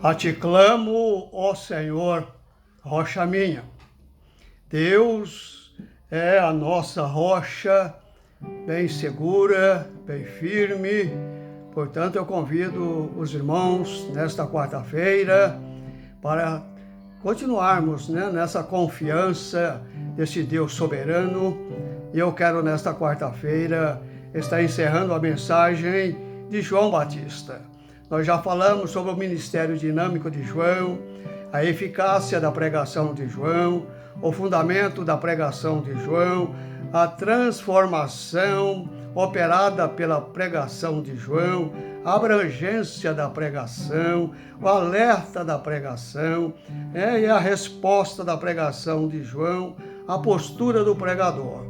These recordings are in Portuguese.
A ti clamo, ó Senhor, rocha minha. Deus é a nossa rocha, bem segura, bem firme. Portanto, eu convido os irmãos nesta quarta-feira para continuarmos nessa confiança desse Deus soberano. E eu quero, nesta quarta-feira, estar encerrando a mensagem de João Batista. Nós já falamos sobre o ministério dinâmico de João, a eficácia da pregação de João, o fundamento da pregação de João, a transformação operada pela pregação de João, a abrangência da pregação, o alerta da pregação, e a resposta da pregação de João, a postura do pregador.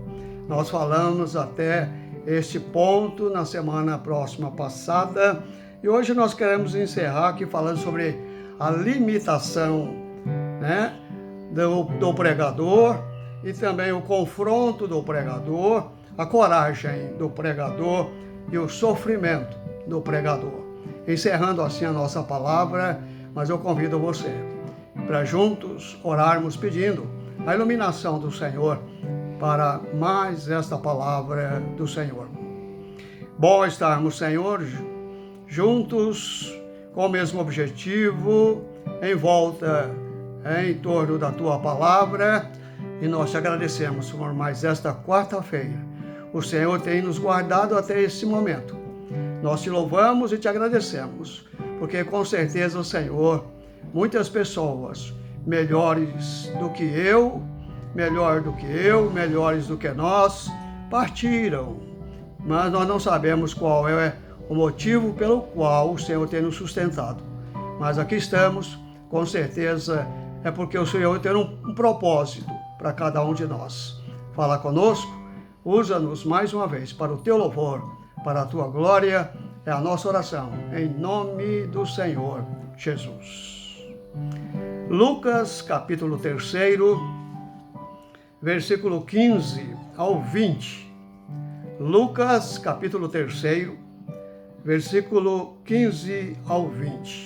Nós falamos até este ponto na semana próxima passada, e hoje nós queremos encerrar aqui falando sobre a limitação, do pregador e também o confronto do pregador, a coragem do pregador e o sofrimento do pregador. Encerrando assim a nossa palavra, mas eu convido você para juntos orarmos pedindo a iluminação do Senhor para mais esta palavra do Senhor. Bom estarmos, Senhor, juntos com o mesmo objetivo, em volta, em torno da Tua palavra, e nós te agradecemos por mais esta quarta-feira. O Senhor tem nos guardado até esse momento. Nós te louvamos e te agradecemos, porque com certeza o Senhor, muitas pessoas melhores do que eu, melhores do que nós, partiram. Mas nós não sabemos qual é o motivo pelo qual o Senhor tem nos sustentado. Mas aqui estamos, com certeza é porque o Senhor tem um propósito para cada um de nós. Fala conosco, usa-nos mais uma vez para o teu louvor, para a tua glória, é a nossa oração, em nome do Senhor Jesus. Lucas, capítulo 3, versículo 15 ao 20. Lucas, capítulo 3, versículo 15 ao 20.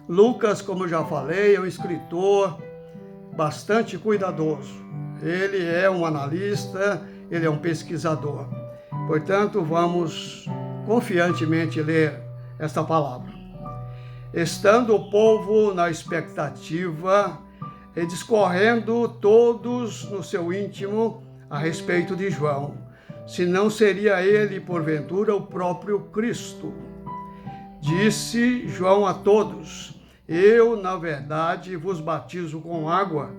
Lucas, como eu já falei, é um escritor bastante cuidadoso. Ele é um analista, ele é um pesquisador. Portanto, vamos confiantemente ler esta palavra. Estando o povo na expectativa e discorrendo todos no seu íntimo a respeito de João, se não seria ele, porventura, o próprio Cristo. Disse João a todos: eu, na verdade, vos batizo com água,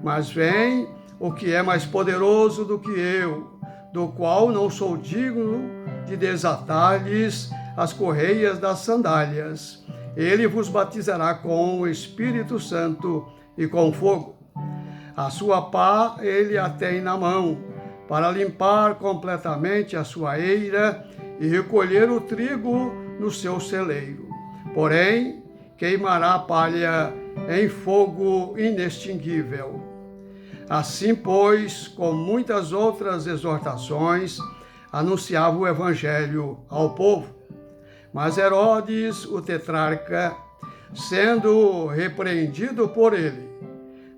mas vem o que é mais poderoso do que eu, do qual não sou digno de desatar-lhes as correias das sandálias. Ele vos batizará com o Espírito Santo e com fogo. A sua pá ele a tem na mão, para limpar completamente a sua eira e recolher o trigo no seu celeiro. Porém, queimará a palha em fogo inextinguível. Assim, pois, com muitas outras exortações, anunciava o evangelho ao povo. Mas Herodes, o tetrarca, sendo repreendido por ele,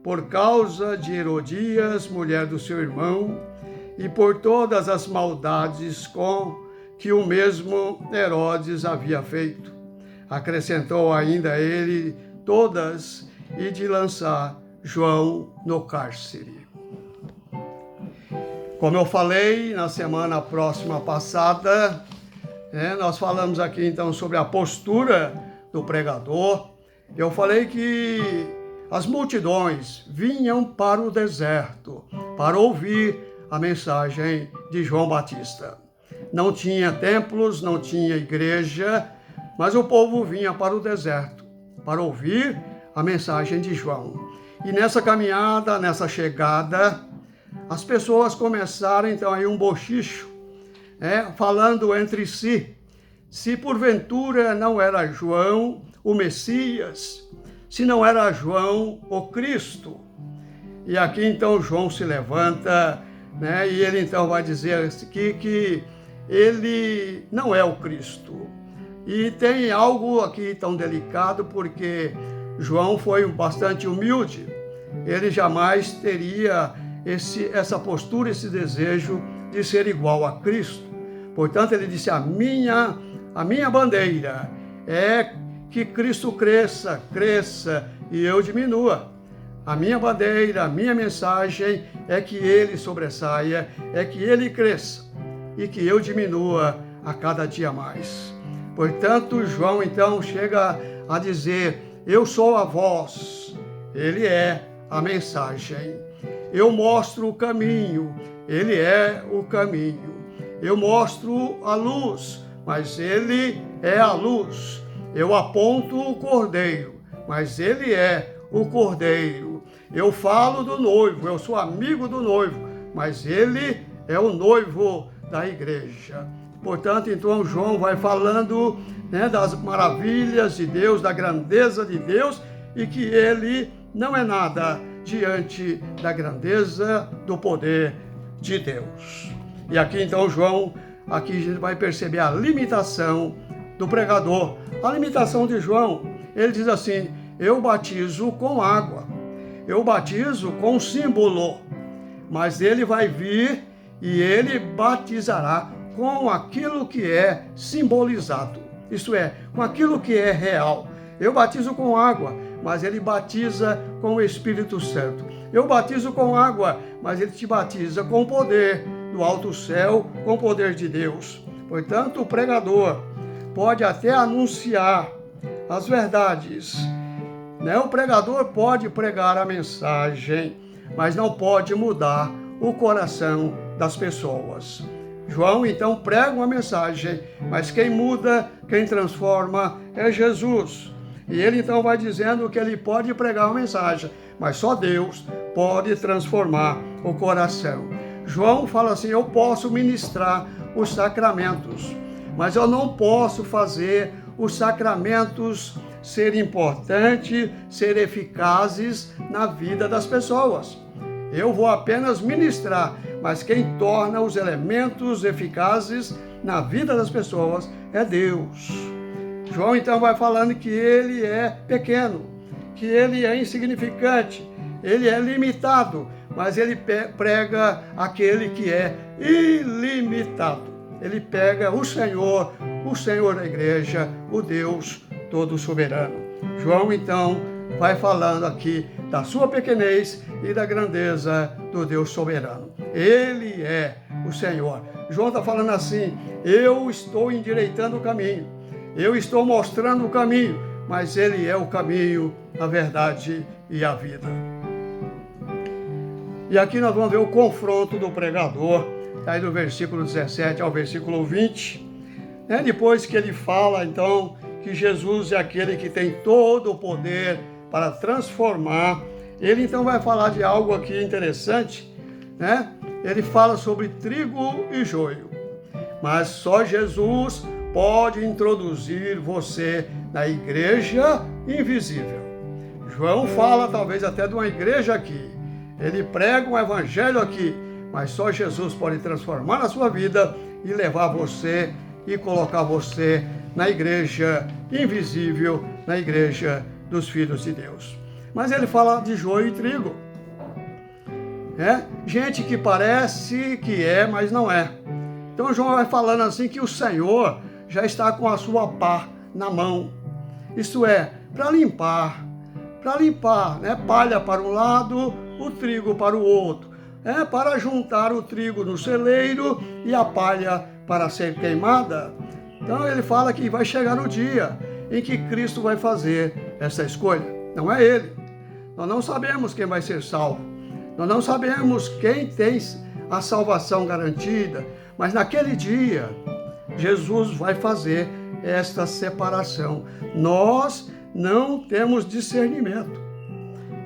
por causa de Herodias, mulher do seu irmão, e por todas as maldades com que o mesmo Herodes havia feito, acrescentou ainda ele todas e de lançar João no cárcere. Como eu falei na semana próxima passada, nós falamos aqui então sobre a postura do pregador. Eu falei que as multidões vinham para o deserto para ouvir a mensagem de João Batista. Não tinha templos, não tinha igreja, mas o povo vinha para o deserto para ouvir a mensagem de João. E nessa caminhada, nessa chegada, as pessoas começaram então aí um bochicho, falando entre si, se porventura não era João o Messias, se não era João o Cristo. E aqui então João se levanta, e ele então vai dizer que ele não é o Cristo. E tem algo aqui tão delicado, porque João foi bastante humilde. Ele jamais teria essa postura, esse desejo de ser igual a Cristo. Portanto, ele disse, a minha bandeira é que Cristo cresça e eu diminua. A minha bandeira, a minha mensagem é que ele sobressaia, é que ele cresça e que eu diminua a cada dia mais. Portanto, João então chega a dizer, eu sou a voz, ele é a mensagem. Eu mostro o caminho, ele é o caminho. Eu mostro a luz, mas ele é a luz. Eu aponto o cordeiro, mas ele é o cordeiro. Eu falo do noivo, eu sou amigo do noivo, mas ele é o noivo da igreja. Portanto, então, João vai falando, das maravilhas de Deus, da grandeza de Deus, e que ele não é nada diante da grandeza do poder de Deus. E aqui, então, João, aqui a gente vai perceber a limitação do pregador. A limitação de João, ele diz assim, eu batizo com água, eu batizo com símbolo, mas ele vai vir e ele batizará com aquilo que é simbolizado, isto é, com aquilo que é real. Eu batizo com água, mas ele batiza com o Espírito Santo. Eu batizo com água, mas ele te batiza com o poder do alto céu, com o poder de Deus. Portanto, o pregador pode até anunciar as verdades, O pregador pode pregar a mensagem, mas não pode mudar o coração das pessoas. João, então, prega uma mensagem, mas quem muda, quem transforma é Jesus. E ele, então, vai dizendo que ele pode pregar uma mensagem, mas só Deus pode transformar o coração. João fala assim, eu posso ministrar os sacramentos, mas eu não posso fazer os sacramentos ser importantes, ser eficazes na vida das pessoas. Eu vou apenas ministrar, mas quem torna os elementos eficazes na vida das pessoas é Deus. João então vai falando que ele é pequeno, que ele é insignificante, ele é limitado, mas ele prega aquele que é ilimitado. Ele pega o Senhor da igreja, o Deus todo soberano. João então vai falando aqui da sua pequenez e da grandeza do Deus soberano. Ele é o Senhor. João está falando assim, eu estou endireitando o caminho, eu estou mostrando o caminho, mas ele é o caminho, a verdade e a vida. E aqui nós vamos ver o confronto do pregador, aí do versículo 17 ao versículo 20, depois que ele fala então que Jesus é aquele que tem todo o poder para transformar. Ele então vai falar de algo aqui interessante, Ele fala sobre trigo e joio, mas só Jesus pode introduzir você na igreja invisível. João fala talvez até de uma igreja aqui, ele prega um evangelho aqui, mas só Jesus pode transformar a sua vida e levar você e colocar você na igreja invisível, na igreja dos filhos de Deus. Mas ele fala de joio e trigo. Gente que parece que é, mas não é. Então João vai falando assim que o Senhor já está com a sua pá na mão. Isso é, para limpar, palha para um lado, o trigo para o outro. Para juntar o trigo no celeiro e a palha para ser queimada. Então ele fala que vai chegar o dia em que Cristo vai fazer essa escolha. Não é ele. Nós não sabemos quem vai ser salvo. Nós não sabemos quem tem a salvação garantida. Mas naquele dia, Jesus vai fazer esta separação. Nós não temos discernimento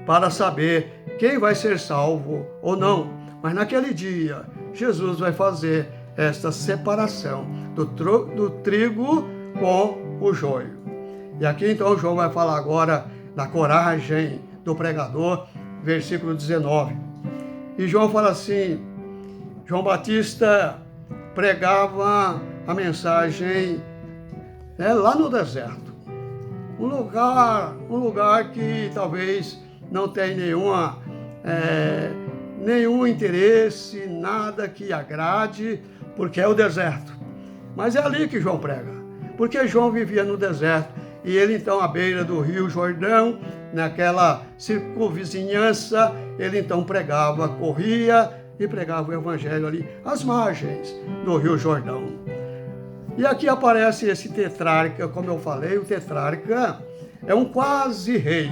para saber quem vai ser salvo ou não. Mas naquele dia, Jesus vai fazer esta separação do trigo com o joio. E aqui então João vai falar agora da coragem do pregador, versículo 19. E João fala assim, João Batista pregava a mensagem lá no deserto. um lugar que talvez não tem nenhum interesse, nada que agrade, porque é o deserto. Mas é ali que João prega, porque João vivia no deserto, e ele então à beira do rio Jordão, naquela circunvizinhança, ele então pregava, corria e pregava o evangelho ali, às margens do rio Jordão. E aqui aparece esse tetrarca, como eu falei, o tetrarca é um quase rei,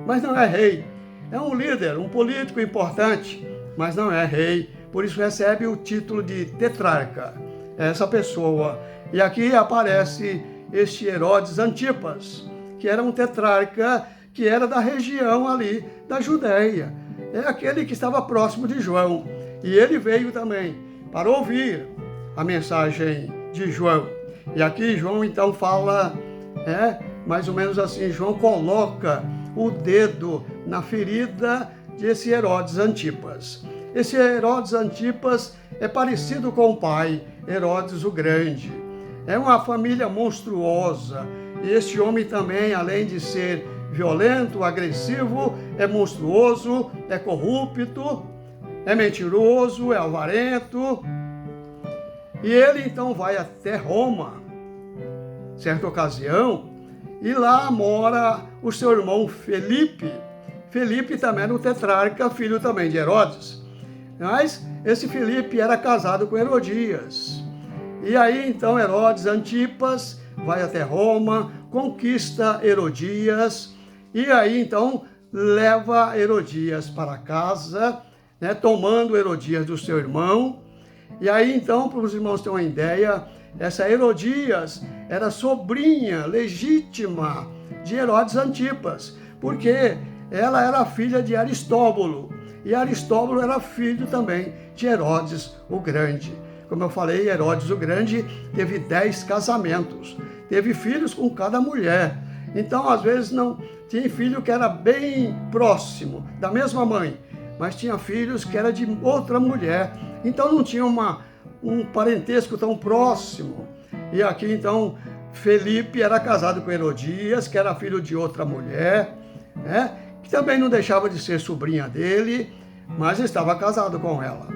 mas não é rei, é um líder, um político importante, mas não é rei, por isso recebe o título de tetrarca, essa pessoa. E aqui aparece este Herodes Antipas, que era um tetrarca, que era da região ali da Judéia, é aquele que estava próximo de João, e ele veio também para ouvir a mensagem de João. E aqui João então fala, mais ou menos assim, João coloca o dedo na ferida desse Herodes Antipas. Esse Herodes Antipas é parecido com o pai, Herodes o Grande. É uma família monstruosa. E este homem também, além de ser violento, agressivo, é monstruoso, é corrupto, é mentiroso, é avarento. E ele então vai até Roma, certa ocasião, e lá mora o seu irmão Felipe. Felipe também era um tetrarca, filho também de Herodes. Mas esse Felipe era casado com Herodias. E aí então Herodes Antipas vai até Roma, conquista Herodias, e aí então leva Herodias para casa, tomando Herodias do seu irmão. E aí então, para os irmãos terem uma ideia, essa Herodias era sobrinha legítima de Herodes Antipas, porque ela era filha de Aristóbulo, e Aristóbulo era filho também de Herodes o Grande. Como eu falei, Herodes o Grande teve 10 casamentos, teve filhos com cada mulher. Então, às vezes, não tinha filho que era bem próximo, da mesma mãe, mas tinha filhos que era de outra mulher. Então, não tinha um parentesco tão próximo. E aqui, então, Felipe era casado com Herodias, que era filho de outra mulher, que também não deixava de ser sobrinha dele, mas estava casado com ela.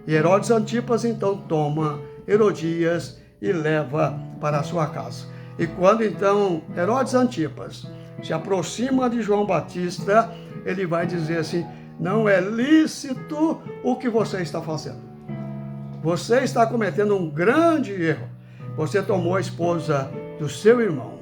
E Herodes Antipas, então, toma Herodias e leva para a sua casa. E quando, então, Herodes Antipas se aproxima de João Batista, ele vai dizer assim: não é lícito o que você está fazendo. Você está cometendo um grande erro. Você tomou a esposa do seu irmão.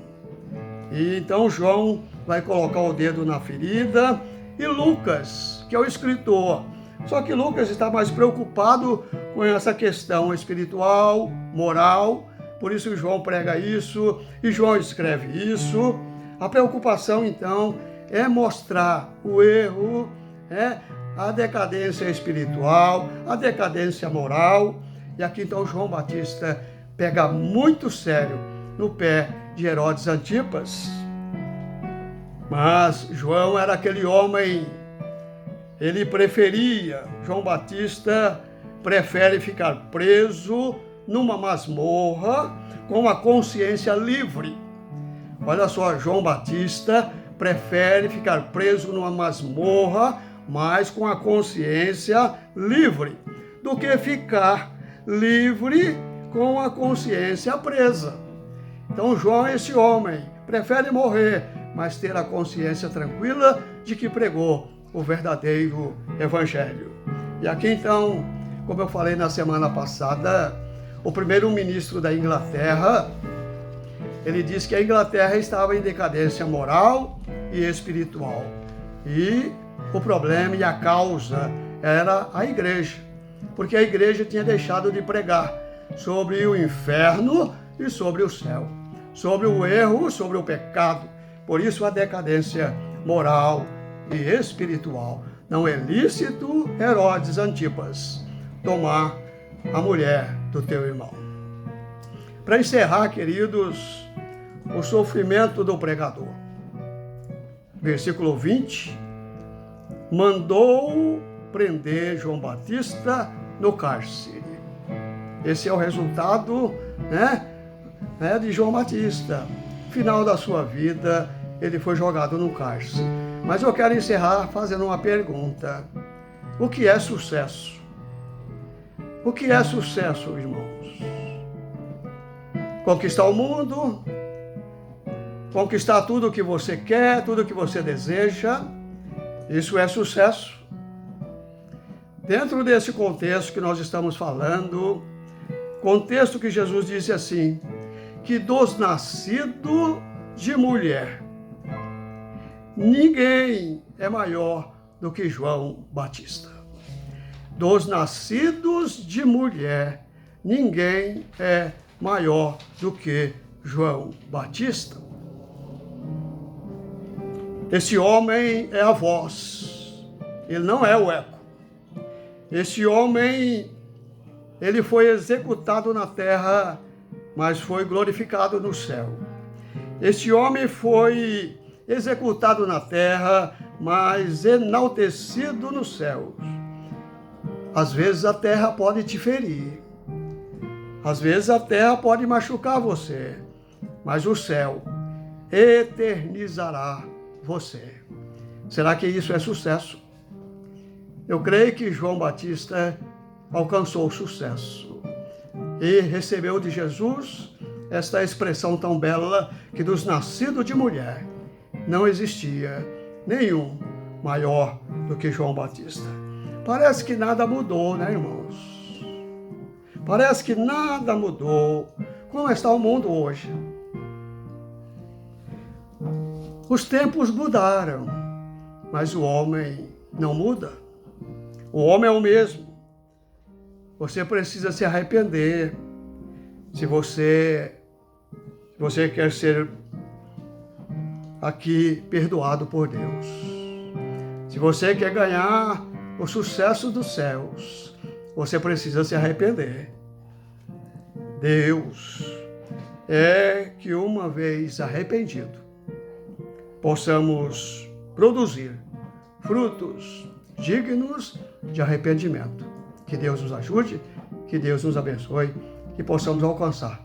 E então João vai colocar o dedo na ferida, e Lucas, que é o escritor, só que Lucas está mais preocupado com essa questão espiritual, moral, por isso João prega isso, e João escreve isso. A preocupação, então, é mostrar o erro, a decadência espiritual, a decadência moral. E aqui, então, João Batista pega muito sério no pé de Herodes Antipas. Mas João era aquele homem, ele preferia, João Batista prefere ficar preso numa masmorra com a consciência livre. Olha só, João Batista prefere ficar preso numa masmorra, mas com a consciência livre, do que ficar livre com a consciência presa. Então João é esse homem, prefere morrer, mas ter a consciência tranquila de que pregou o verdadeiro evangelho. E aqui então, como eu falei na semana passada, o primeiro-ministro da Inglaterra, ele disse que a Inglaterra estava em decadência moral e espiritual. E o problema e a causa era a igreja, porque a igreja tinha deixado de pregar sobre o inferno e sobre o céu, sobre o erro, sobre o pecado. Por isso a decadência moral e espiritual. Não é lícito, Herodes Antipas, tomar a mulher do teu irmão. Para encerrar, queridos, o sofrimento do pregador. Versículo 20, mandou prender João Batista no cárcere. Esse é o resultado, de João Batista. Final da sua vida, ele foi jogado no cárcere. Mas eu quero encerrar fazendo uma pergunta. O que é sucesso? O que é sucesso, irmãos? Conquistar o mundo? Conquistar tudo o que você quer, tudo o que você deseja? Isso é sucesso? Dentro desse contexto que nós estamos falando, contexto que Jesus disse assim, que dos nascidos de mulher, ninguém é maior do que João Batista. Dos nascidos de mulher, ninguém é maior do que João Batista. Esse homem é a voz, ele não é o eco. Esse homem, ele foi executado na terra, mas foi glorificado no céu. Esse homem foi executado na terra, mas enaltecido nos céus. Às vezes a terra pode te ferir. Às vezes a terra pode machucar você, mas o céu eternizará você. Será que isso é sucesso? Eu creio que João Batista alcançou o sucesso e recebeu de Jesus esta expressão tão bela que dos nascidos de mulher não existia nenhum maior do que João Batista. Parece que nada mudou, né, irmãos? Parece que nada mudou. Como está o mundo hoje? Os tempos mudaram, mas o homem não muda. O homem é o mesmo. Você precisa se arrepender. Se você quer ser aqui perdoado por Deus. Se você quer ganhar o sucesso dos céus, você precisa se arrepender. Deus é que uma vez arrependido, possamos produzir frutos dignos de arrependimento. Que Deus nos ajude, que Deus nos abençoe, que possamos alcançar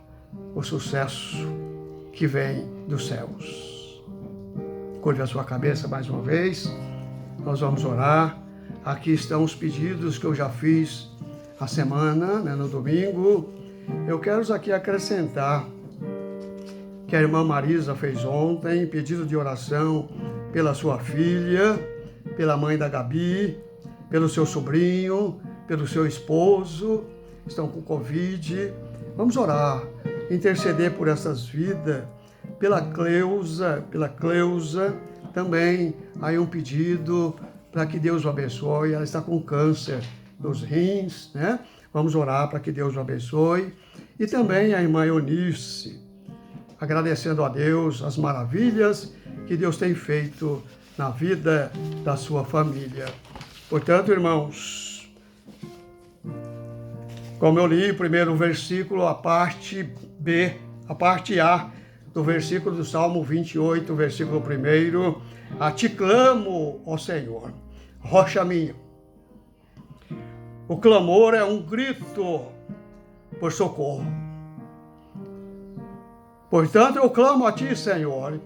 o sucesso que vem dos céus. Curve a sua cabeça mais uma vez, nós vamos orar. Aqui estão os pedidos que eu já fiz a semana, no domingo. Eu quero aqui acrescentar que a irmã Marisa fez ontem, pedido de oração pela sua filha, pela mãe da Gabi, pelo seu sobrinho, pelo seu esposo, estão com Covid. Vamos orar, interceder por essas vidas, pela Cleusa, também aí um pedido para que Deus o abençoe. Ela está com câncer nos rins, né? Vamos orar para que Deus o abençoe. E também a irmã Eunice, agradecendo a Deus as maravilhas que Deus tem feito na vida da sua família. Portanto, irmãos, como eu li primeiro o versículo, a parte B, a parte A do versículo do Salmo 28, versículo 1, a ti clamo, ó Senhor, rocha minha. O clamor é um grito por socorro. Portanto, eu clamo a ti, Senhor.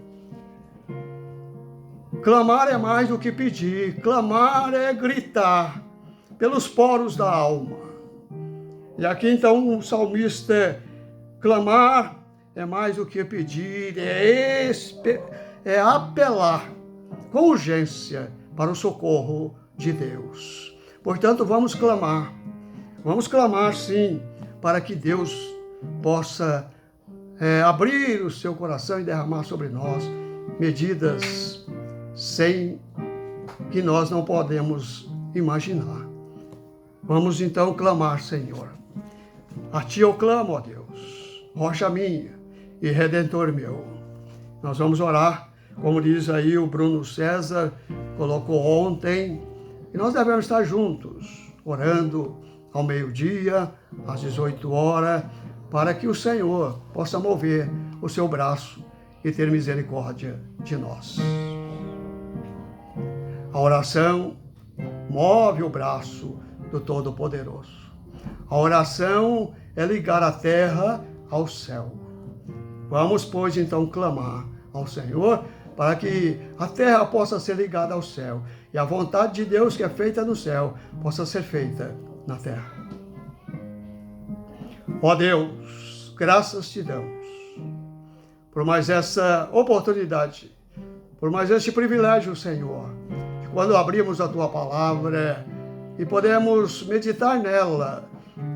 Clamar é mais do que pedir, clamar é gritar pelos poros da alma. E aqui então o salmista, clamar é mais do que pedir, é apelar com urgência para o socorro de Deus. Portanto, vamos clamar sim, para que Deus possa abrir o seu coração e derramar sobre nós medidas sem que nós não podemos imaginar. Vamos então clamar, Senhor. A ti eu clamo, ó Deus, rocha minha e redentor meu. Nós vamos orar, como diz aí o Bruno César, colocou ontem, e nós devemos estar juntos, orando ao meio-dia, às 18 horas, para que o Senhor possa mover o seu braço e ter misericórdia de nós. A oração move o braço do Todo-Poderoso. A oração é ligar a terra ao céu. Vamos, pois, então, clamar ao Senhor para que a terra possa ser ligada ao céu e a vontade de Deus que é feita no céu possa ser feita na terra. Ó Deus, graças te damos por mais essa oportunidade, por mais este privilégio, Senhor, que quando abrimos a Tua palavra e podemos meditar nela,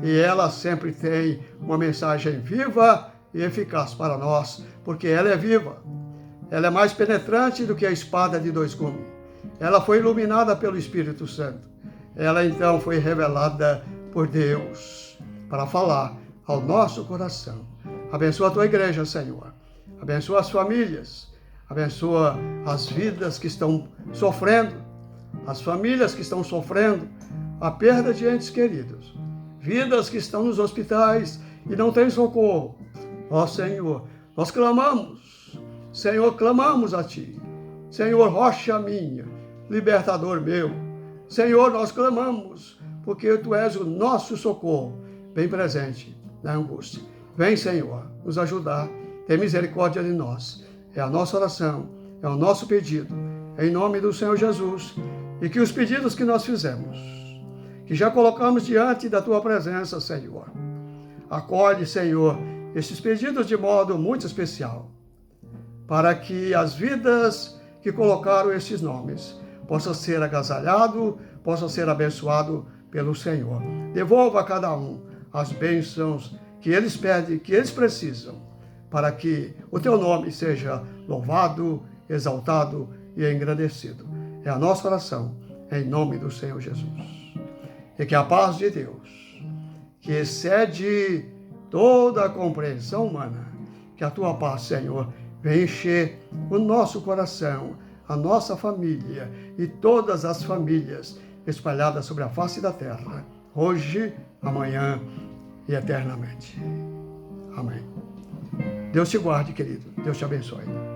e ela sempre tem uma mensagem viva e eficaz para nós, porque ela é viva, ela é mais penetrante do que a espada de dois gumes, ela foi iluminada pelo Espírito Santo, ela então foi revelada por Deus para falar ao nosso coração. Abençoa a Tua igreja, Senhor. Abençoa as famílias, abençoa as vidas que estão sofrendo, as famílias que estão sofrendo a perda de entes queridos, vidas que estão nos hospitais e não têm socorro. Ó Senhor, nós clamamos, Senhor, clamamos a Ti. Senhor, rocha minha, libertador meu. Senhor, nós clamamos, porque Tu és o nosso socorro, bem presente na angústia. Vem, Senhor, nos ajudar. Tem misericórdia de nós. É a nossa oração, é o nosso pedido, em nome do Senhor Jesus. E que os pedidos que nós fizemos, que já colocamos diante da Tua presença, Senhor, acolhe, Senhor, estes pedidos de modo muito especial, para que as vidas que colocaram estes nomes possam ser agasalhado, possam ser abençoado pelo Senhor. Devolva a cada um as bênçãos que eles pedem, que eles precisam, para que o Teu nome seja louvado, exaltado e engrandecido. É a nossa oração, em nome do Senhor Jesus. E que a paz de Deus, que excede toda a compreensão humana, que a Tua paz, Senhor, venha encher o nosso coração, a nossa família e todas as famílias espalhadas sobre a face da terra, hoje, amanhã e eternamente. Amém. Deus te guarde, querido. Deus te abençoe.